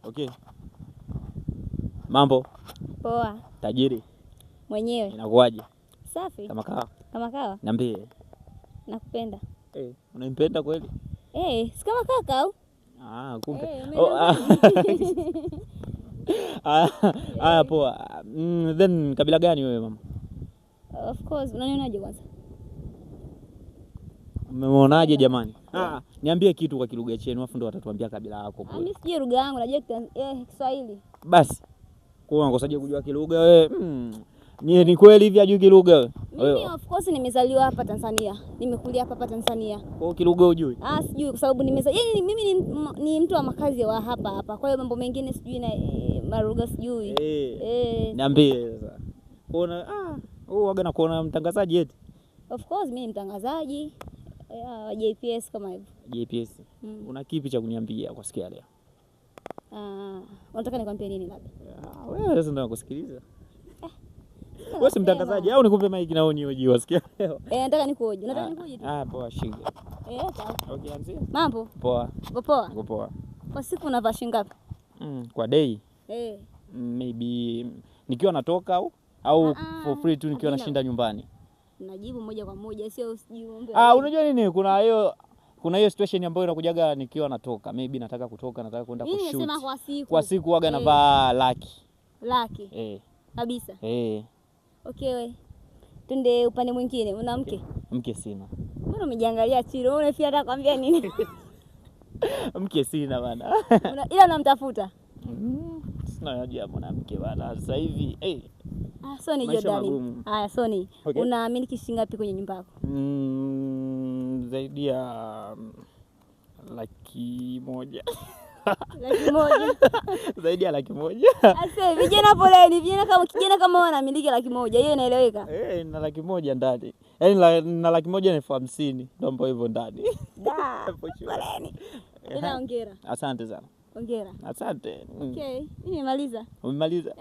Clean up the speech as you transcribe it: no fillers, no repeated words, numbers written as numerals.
Okay. Mambo? Poa. Tajiri? Mwenyewe. Inakuaje? Safi. Kama kawa? Kama kawa? Niambie. Nakupenda. Unampenda kweli? Si kama kaka au? Kumbe. Poa. Then kabila gani wewe mama? Of course, unanionaje kwanza? Umeonaje jamani? Niambie kitu kwa kilugha chenu afu ndo watatuambia kabila yako. Mimi sijui lugha yangu, najua Kiswahili. Basi. Kwa unangosaje kujua kilugha wewe? Ni kweli hivi ajui kilugha wewe? Mimi of course nimezaliwa hapa Tanzania. Nimekulia hapa Tanzania. Kwa kilugha hujui? Sijui kwa sababu mimi ni mtu wa makazi wa hapa. Kwa hiyo mambo mengine sijui na marugha sijui. Niambie sasa. Kuona waga na kuona mtangazaji eti? Of course mimi ni mtangazaji. JPS kama hivyo. JPS. Una kipi cha kuniambia kwa sikia leo? Unataka nikwambie nini labda? Wewe sasa ndo nakusikiliza. Wewe si mtangazaji au nikupe mic na unioji wasikia leo? Nataka nikuoje. Nataka nikuoje tu. Poa shika. Sawa. Okay, anzia. Mambo? Poa. Poa. Poa. Kwa siku unavaa shilingi ngapi? Kwa day? Maybe nikiwa natoka au for free tu nikiwa nashinda nyumbani. Najibu moja kwa moja sio usijiombe. Unajua nini? Kuna hiyo situation ambayo inakujaga nikiwa natoka. Maybe nataka kutoka, nataka kwenda kushoot. Mimi nasema kwa siku. Kwa siku waga navaa laki. Laki? Kabisa. Okay we. Tunde upande mwingine, una mke? Mke sina. Mbona umejiangalia chini? Unafikia hata kwambia nini? Mke sina bana. Ila unamtafuta? Sina haja mwanamke bana. Sasa hivi Soni Jordan. Soni. Okay. Unaamini shilingi ngapi kwenye nyumba yako? Zaidi ya 100,000. 100,000? Zaidi ya 100,000. Sasa vijana poleni, kijana kama wanamiliki 100,000, hiyo inaeleweka? Na 100,000 ndani. Yaani na 150,000 ndio hivyo ndani. Poleni. Ila hongera. Asante sana. Hongera. Asante. Okay, nimemaliza. Umemaliza?